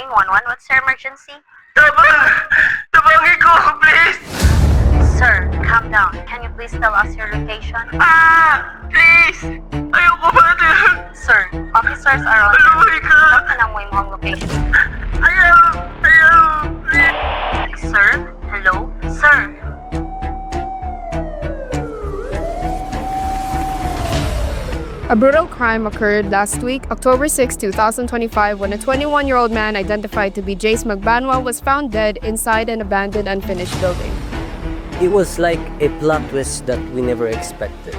911. What's your emergency? Tabangin ko, please! Sir, calm down. Can you please tell us your location? Please! Ayoko ba na? Sir, officers are on. Aluhay ka! Saan mo yung location? Ayaw! Please! Sir? Hello? Sir? A brutal crime occurred last week, October 6, 2025, when a 21-year-old man identified to be Jace Magbanua was found dead inside an abandoned unfinished building. It was like a plot twist that we never expected.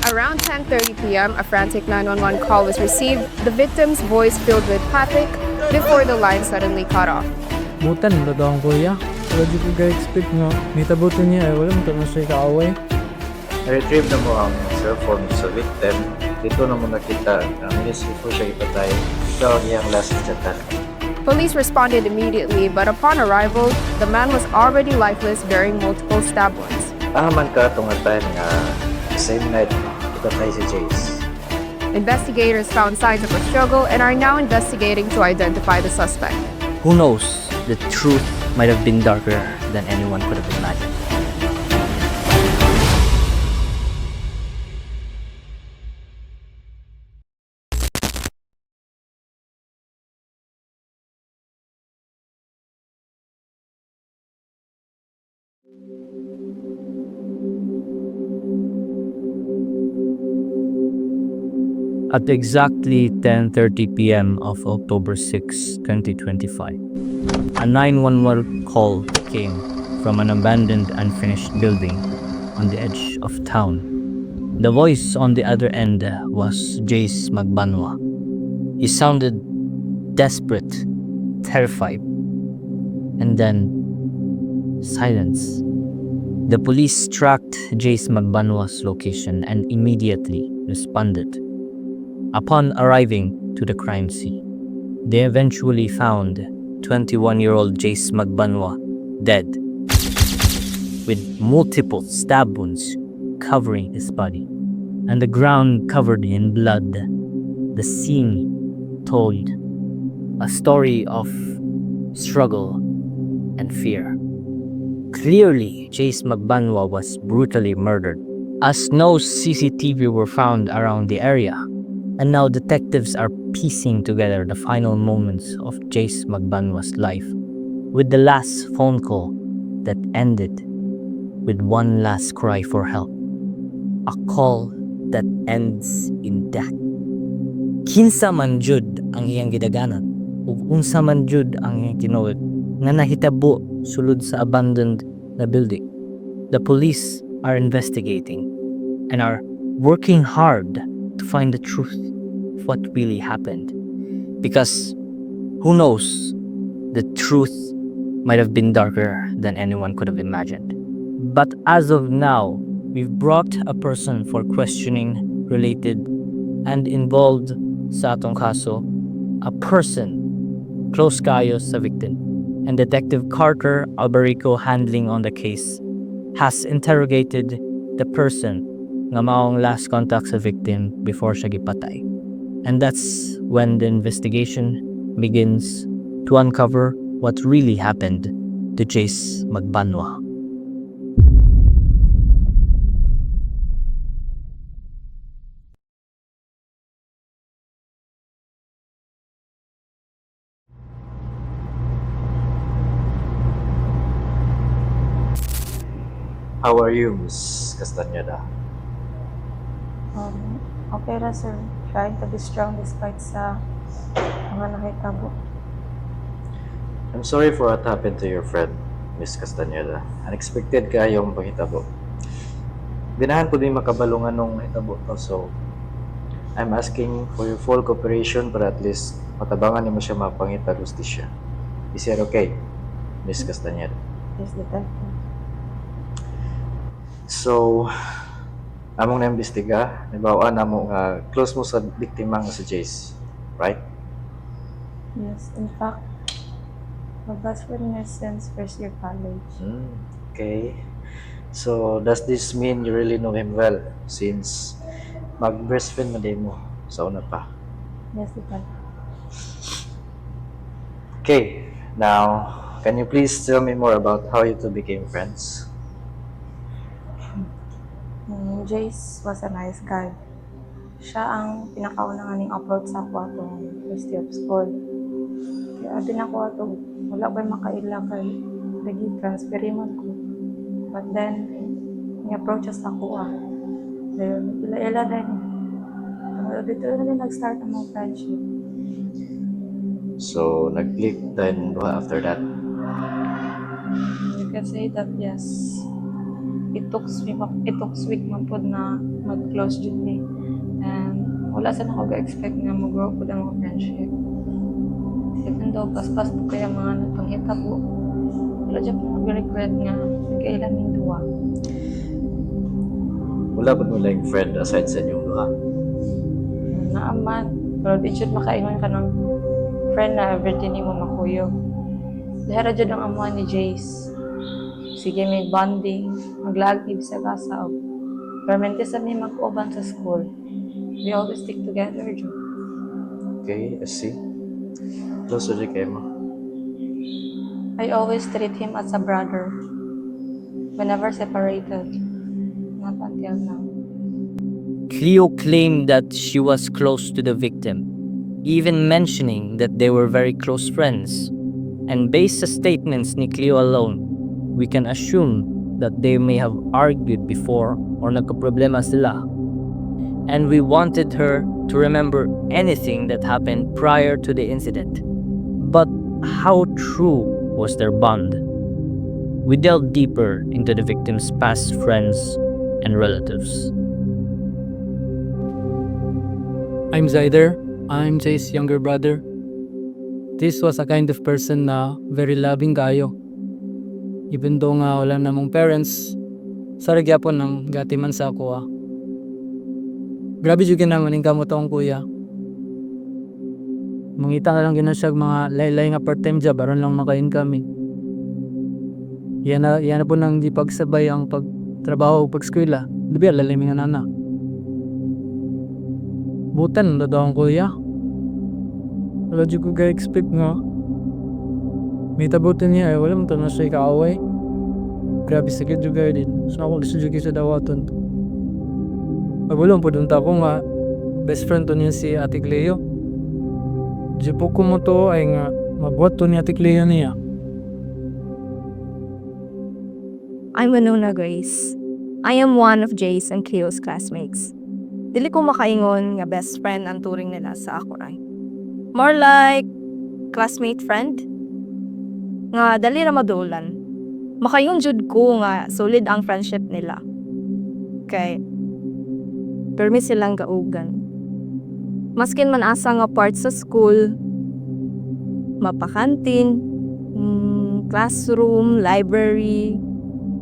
Around 10:30 p.m., a frantic 911 call was received, the victim's voice filled with panic before the line suddenly cut off. Butan, wala daw ang kuya. Wala di ko ga-expect nga. Nitabutan niya wala mo na siya kaaway. Na-retrieve na mo ang cellphone sa victim. Dito na mo nakita na minutes before siya ipatay. Ikaw ang iyang last chatan. Police responded immediately, but upon arrival, the man was already lifeless, bearing multiple stab wounds. Aman ka itong time nga same night ipatay si Jace. Investigators found signs of a struggle and are now investigating to identify the suspect. Who knows? The truth might have been darker than anyone could have imagined. At exactly 10:30 p.m. of October 6, 2025, a 911 call came from an abandoned unfinished building on the edge of town. The voice on the other end was Jace Magbanua. He sounded desperate, terrified, and then silence. The police tracked Jace Magbanua's location and immediately responded. Upon arriving to the crime scene, they eventually found 21-year-old Jace Magbanua dead, with multiple stab wounds covering his body, and the ground covered in blood. The scene told a story of struggle and fear. Clearly, Jace Magbanua was brutally murdered, as no CCTV were found around the area. And now detectives are piecing together the final moments of Jace Magbanua's life with the last phone call that ended with one last cry for help. A call that ends in death. Kinsa man jud ang iyang gidaganat ug unsa man jud ang iyang tinuod nga nahitabo sulod sa abandoned na building. The police are investigating and are working hard to find the truth of what really happened. Because who knows, the truth might have been darker than anyone could have imagined. But as of now, we've brought a person for questioning related and involved sa atong kaso, a person close kayo sa victim. And Detective Carter Albarico handling on the case has interrogated the person nga maong last contact sa victim before siya gipatay. And that's when the investigation begins to uncover what really happened to Jace Magbanua. How are you, Miss Castañeda? Okay ra sir. Trying to be strong despite sa mga nakitabo. I'm sorry for what happened to your friend, Miss Castañeda. Unexpected kayong panghitabo. Ganahan ko din makabalungan nung hitabo to, so I'm asking for your full cooperation para at least matabangan niyo siya mapangita justisya. Is that okay, Miss Castañeda? Yes, detective. So, among na-imbestiga, nabawaan na mo nga close mo sa biktima nga si Jace, right? Yes, in fact, mag-best friend niya since first year college. Okay. So, does this mean you really know him well since mag-best friend mo din mo sa una pa? Yes, detective. Okay, now, can you please tell me more about how you two became friends? Jace was a nice guy. Siya ang pinakauna nga ning approach sa ako atong first day of school. Kaya din ako ato, wala ko'y makaila kay lagi transferi man ko. But then, ni-approach sa ako Then, ila-ila din. Dito na din nag-start ang mga friendship. So, nag-click then after that. You can say that yes, it took week man po na mag-close jud me. And wala sa nako ga-expect nga mag-grow po ang mga friendship. Even though pas-pas po kaya mga napanghita po, wala dyan po mag-regret nga nag-ailan ng duwa. Wala ba mo like friend aside sa inyong duha? Naaman, pero di jud makaingon ka ng friend na everything mo makuyog. Dahil jud ang amuan ni Jace. Sige, may bonding, maglagi sa kasa. Permente sa may mag-uban sa school. We always stick together, Joe. Okay, I see. Close to kayo mo. I always treat him as a brother. Whenever separated. Not until now. Cleo claimed that she was close to the victim, even mentioning that they were very close friends. And based sa statements ni Cleo alone, we can assume that they may have argued before or nagkaproblema sila. And we wanted her to remember anything that happened prior to the incident. But how true was their bond? We delved deeper into the victim's past friends and relatives. I'm Zyder. I'm Jace's younger brother. This was a kind of person na very loving kayo. Even though nga wala namong parents, sarag yapon ng gatiman sa ako Grabe juga naman yung kamot akong kuya. Mangita na lang gina siya mga laylay nga part-time job aron lang makain kami. Yan na po nang di pagsabay ang pagtrabaho o pag-eskwela. Labi lalay mga nana. Butan na daw ang kuya. Wala di ko ga-expect nga. May tabutin niya wala mo to na siya kaaway. Grabe sakit juga din. So ako gusto juga sa dawaton. Pagulong po dun ko nga best friend to niya si Ate Cleo. Di po ko mo to ay nga mabuhat to ni Ate Cleo niya. I'm Magbanua Grace. I am one of Jace and Cleo's classmates. Dili ko makaingon nga best friend ang turing nila sa ako ray. More like classmate friend. Nga dali ra madulan. Makaingon jud ko nga solid ang friendship nila. Kay permi silang gaugan. Maskin man asa nga part sa school, mapakantin, classroom, library,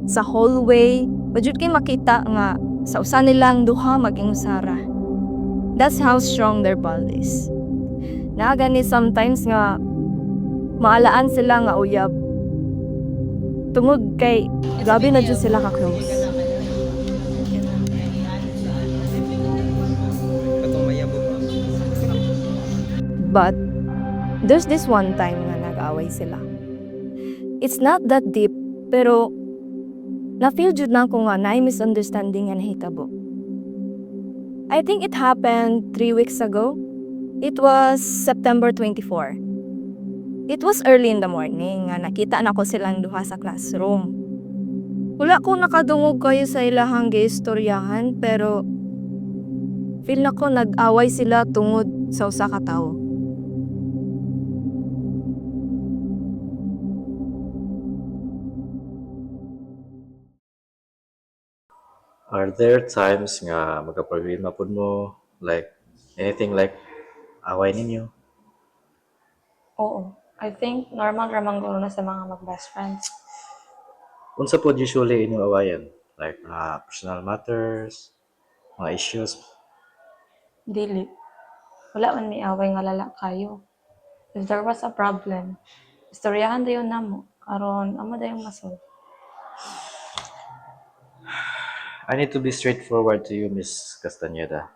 sa hallway, majud kay makita nga sa usa nilang duha maging usara. That's how strong their bond is. Gani sometimes nga maalaan sila nga uyab. Tungod kay grabe na jud sila ka close. But there's this one time nga nag-away sila. It's not that deep, pero na-feel jud na ko nga na misunderstanding and hitabo. I think it happened 3 weeks ago. It was September 24. It was early in the morning nga nakita na ko silang duha sa classroom. Wala ko nakadungog kayo sa ilahang giistoryahan pero feel na ko nag-away sila tungod sa usa ka tawo. Are there times nga magka-problema po mo? Like, anything like away ninyo? Oo. I think normal ramang gulo na sa mga mag-best friends. Unsa po usually inyong awayan? Like, personal matters, mga issues? Dili. Wala man may away nga lala kayo. If there was a problem, istoryahan dayon namo aron amo dayong masolve. I need to be straightforward to you, Miss Castañeda.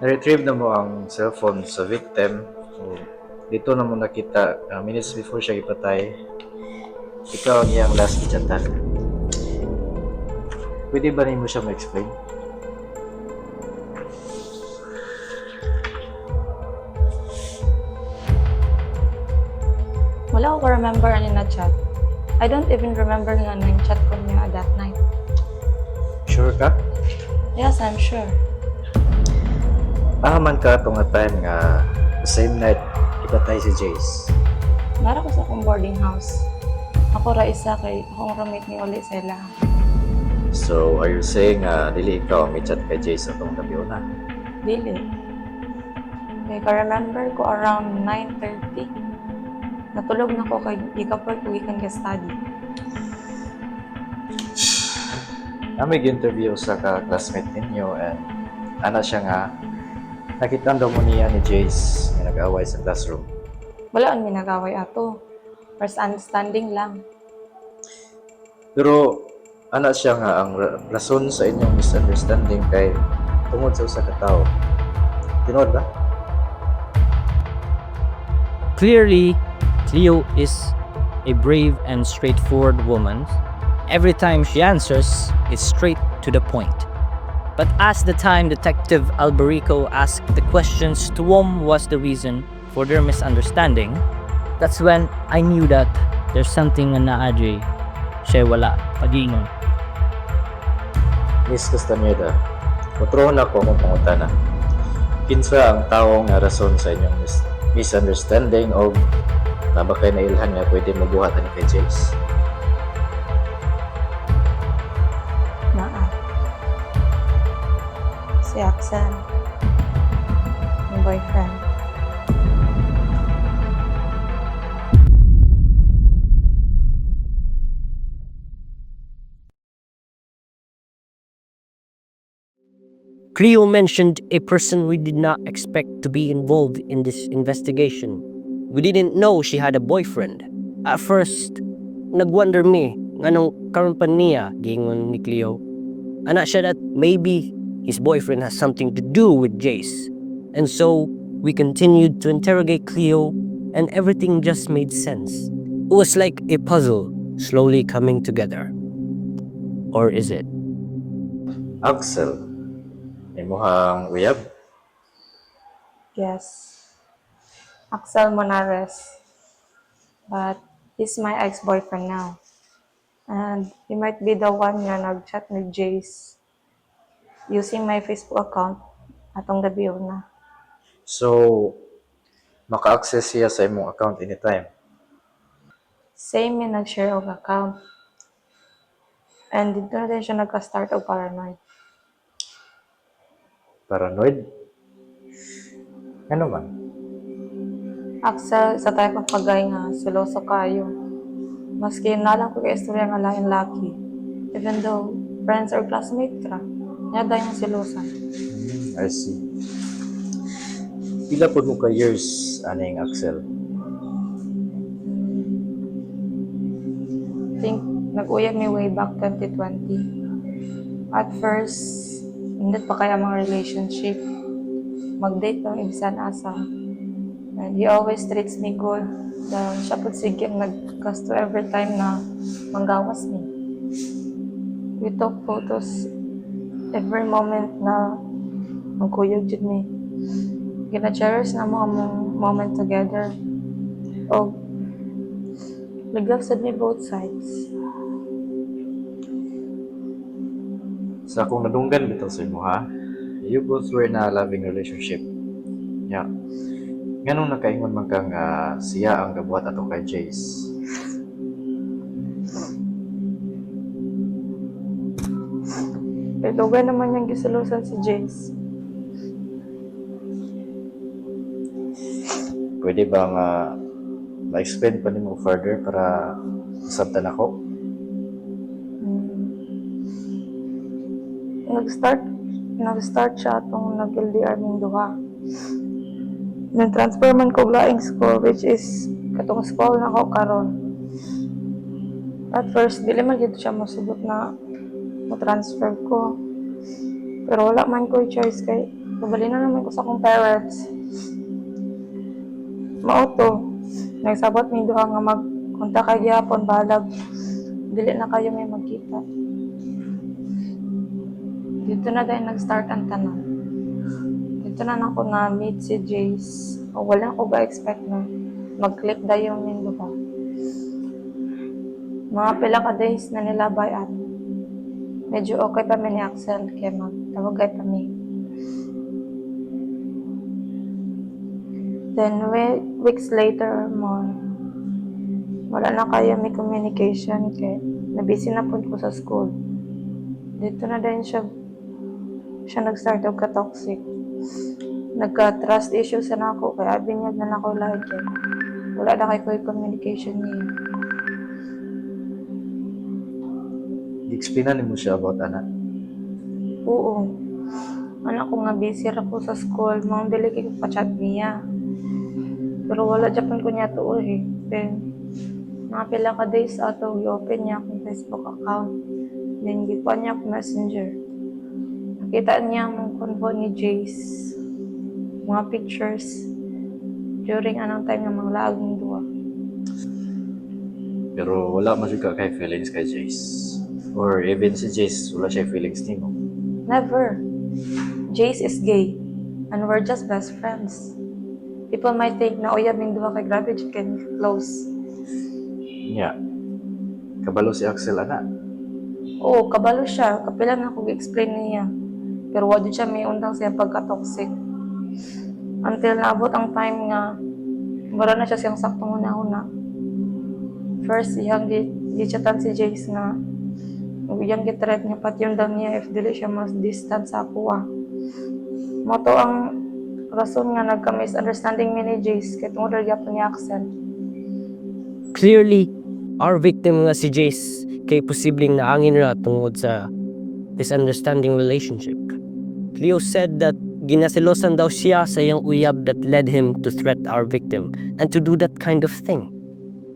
Na-retrieve na mo ang cellphone sa victim. So, dito na mo nakita, minutes before siya ipatay, ikaw ang iyang last kichatan. Pwede ba rin mo siya ma-explain? Wala ko remember ani na chat. I don't even remember nga nang chat ko niya that night. Sure ka? Yes, I'm sure. Man ka itong time nga the same night ipatay si Jace. Nara ko sa akong boarding house. Ako ra isa kay akong roommate ni Oli sa ilaha. So, are you saying dili ikaw ang may chat kay Jace atong gabi una? Dili. Kaya ka-remember ko around 9:30. Natulog na ko kay ikapag uwikan ka study. May interview sa ka-classmate ninyo and ana siya nga nakita daw mo niya ni Jace nga nag-away sa classroom. Wala ang minagaway ato. First understanding lang. Pero ana siya nga ang rason sa inyong misunderstanding kay tungod sa usa ka tawo. Tinuod ba? Clearly, Cleo is a brave and straightforward woman. Every time she answers, it's straight to the point. But as the time Detective Alberico asked the questions to whom was the reason for their misunderstanding, that's when I knew that there's something na Ajay siya wala pagingon. Miss Castaneda, kontrol ako kung pangutana. Kinsa ang taong nga rason sa inyong misunderstanding o na ba kayo nailhan nga pwede mabuhat ani kay Jace? Naa. Si Axel. Yung boyfriend. Cleo mentioned a person we did not expect to be involved in this investigation. We didn't know she had a boyfriend. At first, nagwonder me nganong karon pa niya gingon ni Cleo. Ana siya that maybe his boyfriend has something to do with Jace. And so, we continued to interrogate Cleo and everything just made sense. It was like a puzzle slowly coming together. Or is it? Axel, imuhang uyab? Yes. Axel Monares. But he's my ex-boyfriend now. And he might be the one nga nag-chat ni Jace using my Facebook account atong gabi una. So, maka-access siya sa imong account anytime. Same may nag-share og account. And dito na din siya nagka-start og paranoid. Paranoid? Ano man? Axel, sa type of pagay nga, seloso kayo. Maski nalang ko kay istorya nga lain laki. Even though friends or classmate ra, niya dahil yung selosan. I see. Pila po mo ka years aning Axel? I think nag-uyag mi way back 2020. At first, hindi pa kaya mga relationship. Mag-date ng ibisan asa. And he always treats me good. Dahil siya po sige nag-gasto every time na manggawas me. We took photos every moment na magkuyog jud me. Gina-cherish na mga moment together. O nag-love sad me both sides. Sa akong nadunggan bitaw sa imo ha, you both were in a loving relationship. Yeah. Nganong nakaingon man kang siya ang gabuhat ato kay Jace? Kaya dugay naman niyang gisalusan si Jace. Pwede bang ma-explain pa nimo further para masabtan ako? Nag-start siya atong nag-LDR ning duha. Nag-transfer man ko laing school, which is katong school na ko karon. At first, dili man gito siya masubot na mo-transfer ko. Pero wala man ko choice kay Kabali na naman ko sa akong parents. Mauto. Nagsabot mi duha nga magkunta kay gyapon balag. Dili na kayo may magkita. Dito na dahil nag-start ang tanan. Dito na ako na-meet si Jace. O wala ko ga-expect na mag-click dayon yung duha. Mga pila ka days na nilabay at medyo okay pa mi ni Axel kaya magtawagay pa mi. Then weeks later or more, wala na kayo may communication kaya nabisi na po ko sa school. Dito na din siya nag-start og ka-toxic. Nagka-trust issues na ako kaya binyag na ako lahat kaya wala na kayo communication niya. Gi-explainan mo siya about ana. Oo. Anak ko nga busy ra ko sa school, mga dili kay pa-chat niya. Pero wala Japan ko niya to eh. Then, mga pila ka days ato, i-open niya akong Facebook account. Then, gipa niya akong messenger. Nakita niya ang convo ni Jace. Mga pictures. During anong time ng mga laag ng duwa. Pero wala man jud ka kay feelings kay Jace. Or even si Jace, wala siya feelings nimo. Never. Jace is gay. And we're just best friends. People might think na uyab ng duha kay grabe jud kay close. Nya. Kabalo si Axel ana. Oo, kabalo siya. Kapila na ako gi-explain niya. Pero wala siya may undang siya pagka-toxic. Until naabot ang time nga wala na siya siyang saktong una-una. First, iyang gi-chatan si Jace nga iyang gi-threat niya pati yung dam niya if dili siya mas distant sa ako Mo to ang rason nga nagka-misunderstanding mi ni Jace kay tungod gyapon ni Axel. Clearly, our victim nga si Jace kay posibleng naangin ra tungod sa misunderstanding relationship. Cleo said that ginaselosan daw siya sa iyang uyab that led him to threat our victim and to do that kind of thing.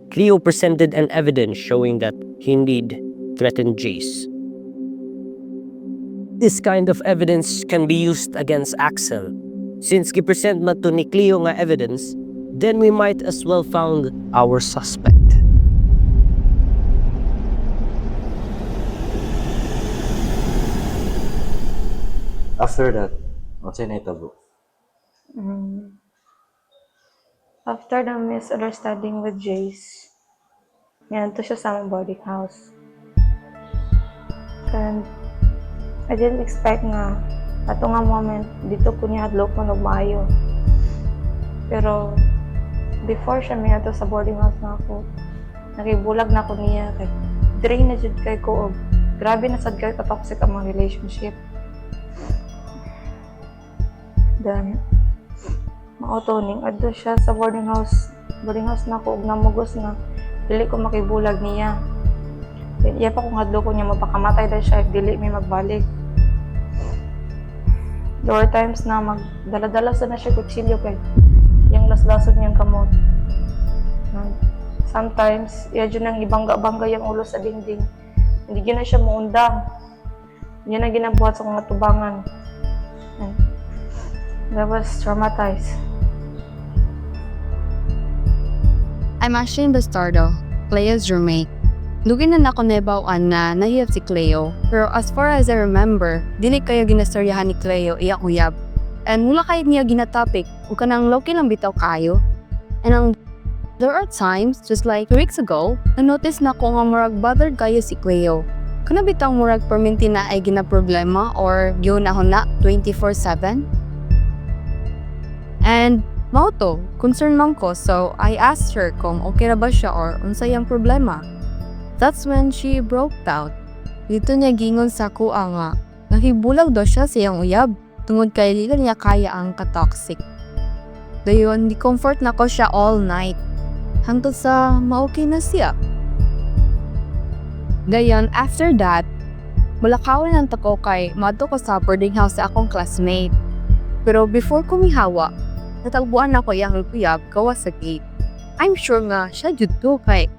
Cleo presented an evidence showing that he indeed threatened Jace. This kind of evidence can be used against Axel. Since gipresent man to ni Cleo nga evidence, then we might as well found our suspect. After that, what's in itabo? After the misunderstanding with Jace, to siya sa aming boarding house. And I didn't expect nga ato nga moment dito ko niya hadlok mo nagmaayo. Pero before siya may ato sa boarding house na ako, nakibulag na ako niya kay drain na jud kay ko og grabe na sad kay ka-toxic ang mga relationship. Then mautoning adto siya sa boarding house na ako og namugos nga dili ko makibulag niya. Iya pa kung hadlo ko niya mapakamatay dahil siya if dili may magbalik. There were times na magdala-dala sa na siya kutsilyo kay yung laslason niyang kamot. Sometimes, iya dyan ang ibangga-bangga yung ulo sa dingding. Hindi yun na siya muundang. Yun na ginabuhat sa mga tubangan. And that was traumatized. I'm Ashley Bastardo, Cleo's roommate. Lugin na nako nebawaan na nahiyap si Cleo, pero as far as I remember, dili kayo ginastoryahan ni Cleo iyang uyab. And mula kayo niya ginatopic, ug kanang low-key lang bitaw kayo. And there are times, just like 2 weeks ago, na-notice na ko nga murag bothered kayo si Cleo. Kana bitaw murag perminti na ay ginaproblema or gihunahon na 24/7. And mao to, concern man ko, so I asked her kung okay ra ba siya or unsay ang problema. That's when she broke out. Dito niya gingon sa kuha nga, nakibulag daw siya sa iyang uyab, tungod kay dili niya kaya ang ka-toxic. Dayon, di-comfort na ko siya all night, hangtod sa ma-okay na siya. Dayon, after that, mulakawan ang tako kay madto ko sa boarding house sa akong classmate. Pero before ko mihawa, natagbuan ako iyang uyab gawa sa gate. I'm sure nga siya jud to kay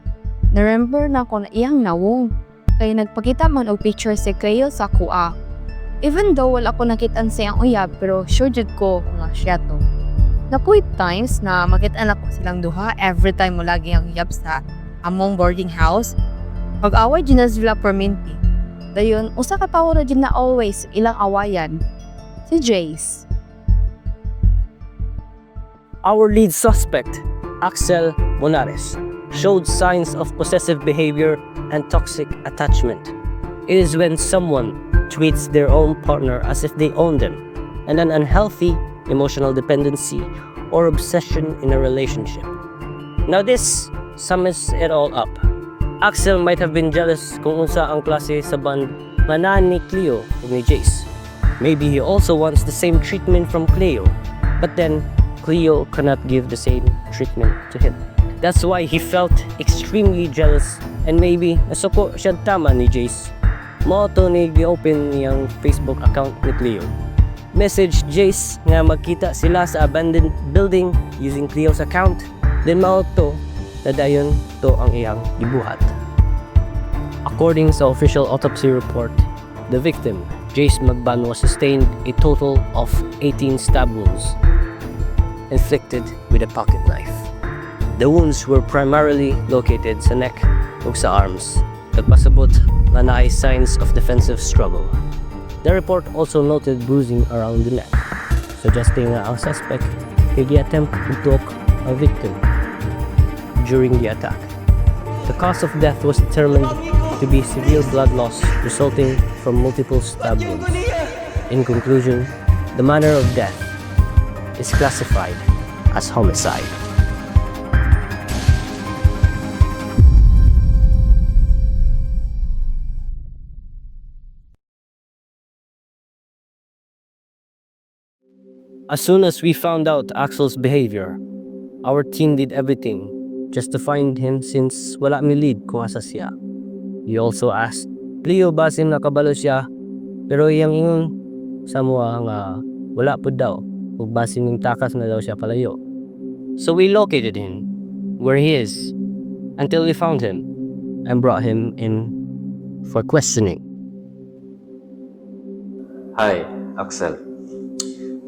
na-remember na ko na iyang nawong. Kaya nagpakita man og picture si Cleo sa kuha. Even though wala ko nakitaan siyang uyab, pero sure jud ko nga siya to. Napuit times na makitaan ako silang duha every time mo lagi ang uyab sa among boarding house. Pag-away dyan na sila perminti. Dayon, usa ka tao na dyan na always ilang awayan. Si Jace. Our lead suspect, Axel Bonares, showed signs of possessive behavior and toxic attachment. It is when someone treats their own partner as if they own them, and an unhealthy emotional dependency or obsession in a relationship. Now this sums it all up. Axel might have been jealous kung unsa ang klase sa band nga naa ni Cleo ug ni Jace. Maybe he also wants the same treatment from Cleo, but then Cleo cannot give the same treatment to him. That's why he felt extremely jealous, and maybe nasuko siya tama ni Jace. Mao to ni gi-open niyang Facebook account ni Cleo. Message Jace nga magkita sila sa abandoned building using Cleo's account. Then mao to na dayon to ang iyang gibuhat. According sa official autopsy report, the victim, Jace Magbanua, sustained a total of 18 stab wounds inflicted with a pocket knife. The wounds were primarily located sa neck ug sa arms. Nagpasabot nga naay signs of defensive struggle. The report also noted bruising around the neck, suggesting nga ang suspect kay gi-attempt to a victim during the attack. The cause of death was determined to be severe blood loss resulting from multiple stab wounds. In conclusion, the manner of death is classified as homicide. As soon as we found out Axel's behavior, our team did everything just to find him since wala mi lead kung asa siya. We also asked Cleo basin nakabalo siya, pero iyang ingon sa mua nga wala po daw ug basin ning takas na daw siya palayo. So we located him where he is until we found him and brought him in for questioning. Hi, Axel.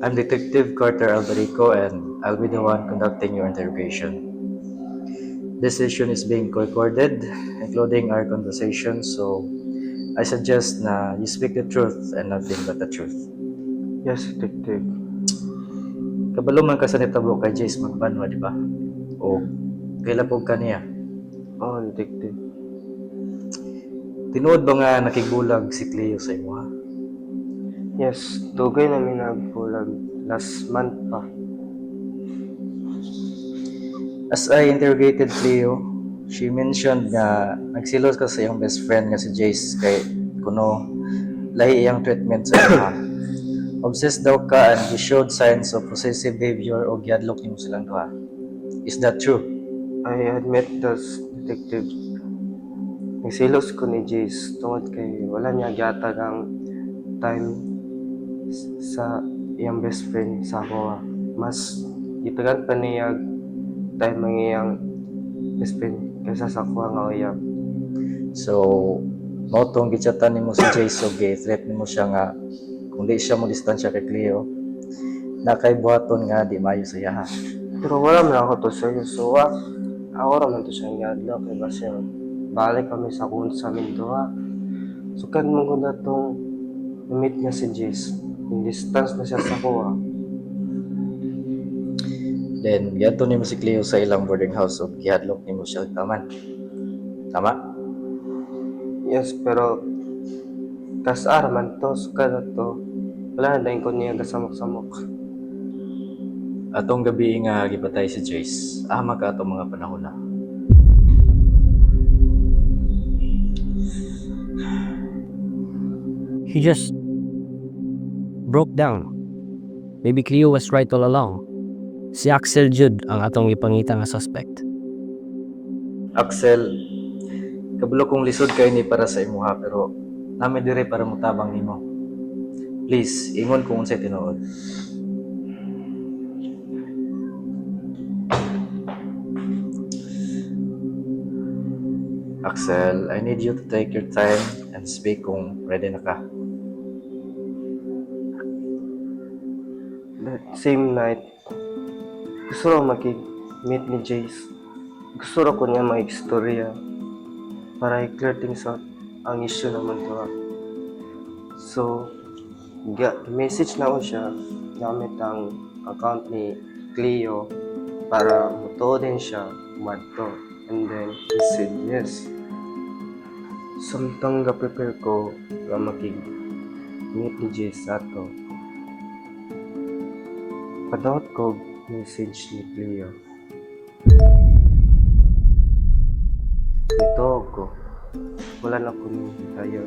I'm Detective Carter Albarico and I'll be the one conducting your interrogation. This session is being recorded, including our conversation, so I suggest na you speak the truth and nothing but the truth. Yes, detective. Kabalo man ka sa nitabo kay Jace Magbanua, di ba? O kailapog ka niya. Oh, detective. Tinuod ba nga nakigulag si Cleo sa imo, ha? Yes, dugay namin nagbulag last month pa. As I interrogated Cleo, she mentioned na nagsilos ka sa iyong best friend nga si Jace kay kuno lahi iyang treatment sa iyong obsessed daw ka and he showed signs of possessive behavior o gihadlok nimo silang duha. Is that true? I admit this, detective. Nagsilos ko ni Jace tungod kay wala niya gihatag ang time sa iyang best friend sa ako. Mas gitagan pa niya time ang iyang best friend kaysa sa ako nga uyab. So, mao tong gichatan nimo si Jace o gi-threat nimo siya nga kung di siya mo distansya kay Cleo, na kay buhaton nga di maayo sa iya, ha? Pero wala man ako to seryoso. Ako raman to siya gihadlok kay basta balik kami sa kung sa amin duha. Sukad mo ko na tong meet niya si Jace. Yung distance na siya sa kuha. Then, giadto nimo si Cleo sa ilang boarding house o gihadlok nimo siya og taman. Tama? Yes, pero kasar man to, sukad na to. Wala na dahil ko niya gasamok-samok. Atong gabi nga gipatay si Jace, ama ka atong mga panahon na. He just broke down. Maybe Cleo was right all along. Si Axel Jude ang atong ipangita nga suspect. Axel, kabalo kong lisod kay ni para sa imuha pero nami dire para mutabang nimo. Please, ingon kung unsay tinuod. Axel, I need you to take your time and speak kung ready na ka. same night, gusto raw makig-meet ni Jace. Gusto raw ko niya mag-istorya para i-clear things out ang issue naman to. So, message na ko siya gamit ang account ni Cleo para muto din siya madto. And then, he said yes. Samtang ga-prepare ko nga makig-meet ni Jace ato, padawat ko message ni Cleo. Ito ko, wala na ko ni tayo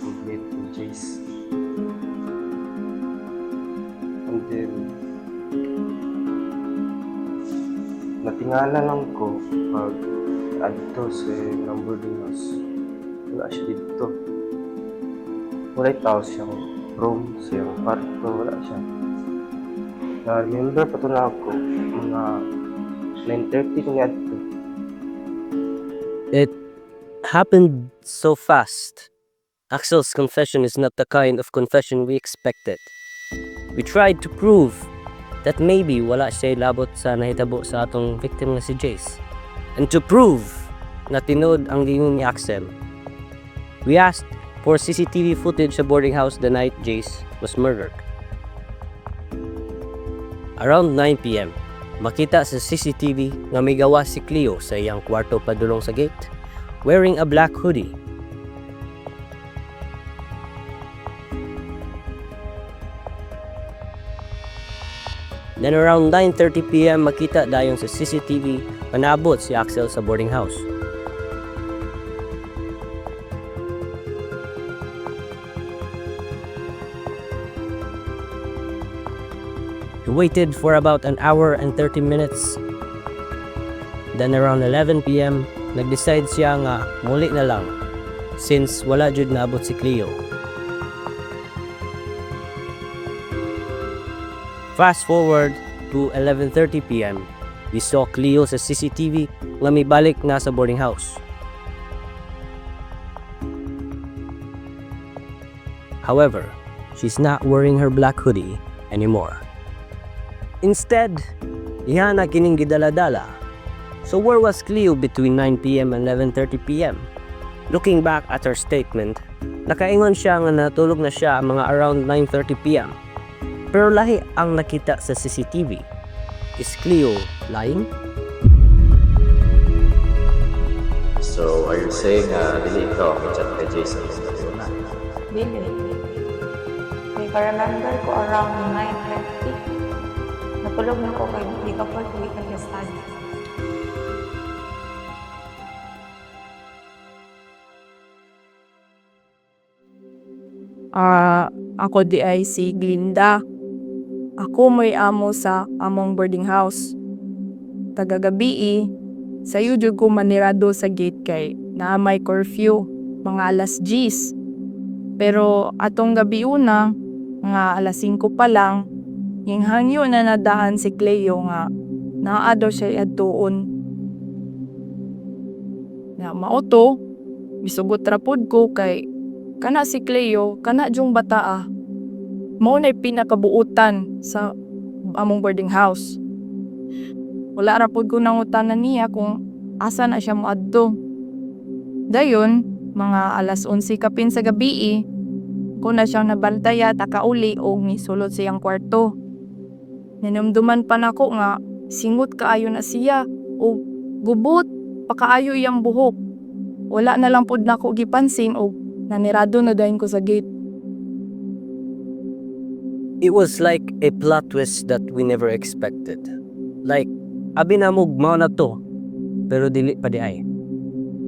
mag-meet ni Jace. And then, natingala lang ko pag adto sa number din house. Wala siya dito. Wala tao siyang room, siyang kwarto, wala siya. Na-remember pa ito na ako, mga 9:30 kanya dito. It happened so fast. Axel's confession is not the kind of confession we expected. We tried to prove that maybe wala siya labot sa nahitabo sa atong victim na si Jace. And to prove na tinod ang gingon ni Axel, we asked for CCTV footage sa boarding house the night Jace was murdered. Around 9 p.m., makita sa CCTV nga may gawa si Cleo sa iyang kwarto padulong sa gate, wearing a black hoodie. Then around 9:30 p.m. makita dayon sa CCTV panabot si Axel sa boarding house. He waited for about an hour and 30 minutes. Then around 11 p.m. nag-decide siya nga muli na lang since wala jud naabot si Cleo. Fast forward to 11:30 p.m. We saw Cleo sa CCTV nga may balik na sa boarding house. However, she's not wearing her black hoodie anymore. Instead, iha na kining gidala-dala. So where was Cleo between 9 p.m. and 11:30 p.m.? Looking back at her statement, nakaingon siya nga natulog na siya mga around 9:30 p.m. Pero lahi ang nakita sa CCTV. Is Cleo lying? So, are you saying dili ikaw ang chat kay Jason sa na? Dili. Kaya ka-remember ko around 9:30. Natulog na ko kay di ka pa tuwi ka study. Ako di ay si Glinda. Ako may amo sa among boarding house. Tagagabi sayo jud ko manirado sa gate kay na may curfew, mga alas 10. Pero atong gabi una, mga alas 5 pa lang, yung hangyo na nadahan si Cleo nga naa daw siya adtuon. Na mauto, misugot rapod ko kay kana si Cleo, kana jung bataa. Mao na'y pinakabuutan sa among boarding house. Wala ra pod ko nangutanan niya kung asa na siya moadto. Dayon, mga alas 11 kapin sa gabi, ko na siyang nabantaya takauli o misulod siyang kwarto. Nanumduman pa nako nga singot kaayo na siya o gubot pakaayo iyang buhok. Wala na lang pod nako gipansin o nanirado na dayon ko sa gate. It was like a plot twist that we never expected. Like, abi namog mao na to, pero dili pa di ay.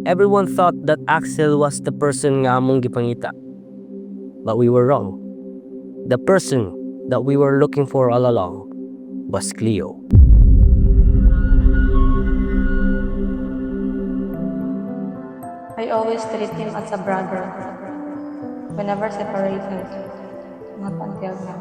Everyone thought that Axel was the person nga among gipangita. But we were wrong. The person that we were looking for all along was Cleo. I always treat him as a brother. We never separated. Not until now.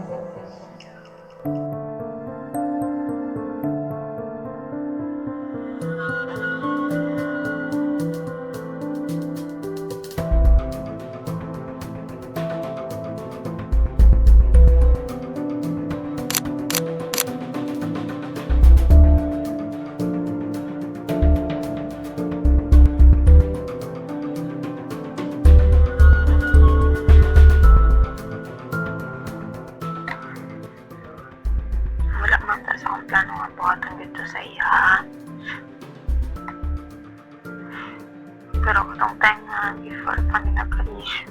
pero katong time na before pa ni nagka-issue.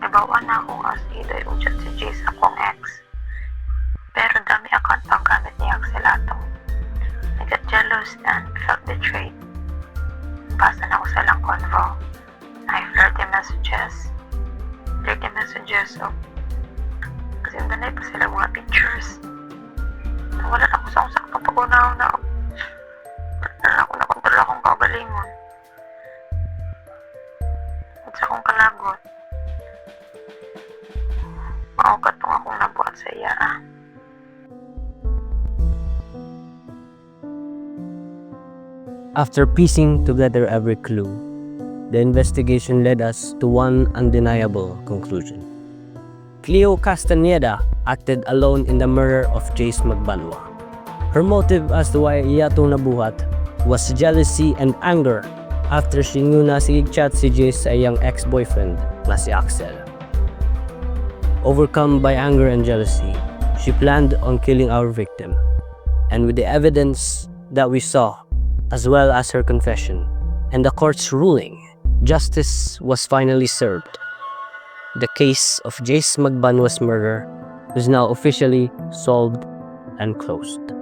Nabawan na akong asidoy o chat si Jace akong ex. Pero dami account pang gamit niya Axelato. I got jealous and felt betrayed. Basa na ako sa lang convo. I flirty messages. Kasi nanay pa sila mga pictures. Wala na ako sa akong saktong pag-unaw na ako nakontrol akong kaugalingon. At sa akong kalagot. Maukat tong akong nabuhat sa iya. After piecing together every clue, the investigation led us to one undeniable conclusion. Cleo Castaneda acted alone in the murder of Jace Magbanua. Her motive as to why iya itong nabuhat was jealousy and anger after she knew na sigig-chat si Jace sa iyang ex-boyfriend na si Axel. Overcome by anger and jealousy, she planned on killing our victim. And with the evidence that we saw, as well as her confession, and the court's ruling, justice was finally served. The case of Jace Magbanua's murder is now officially solved and closed.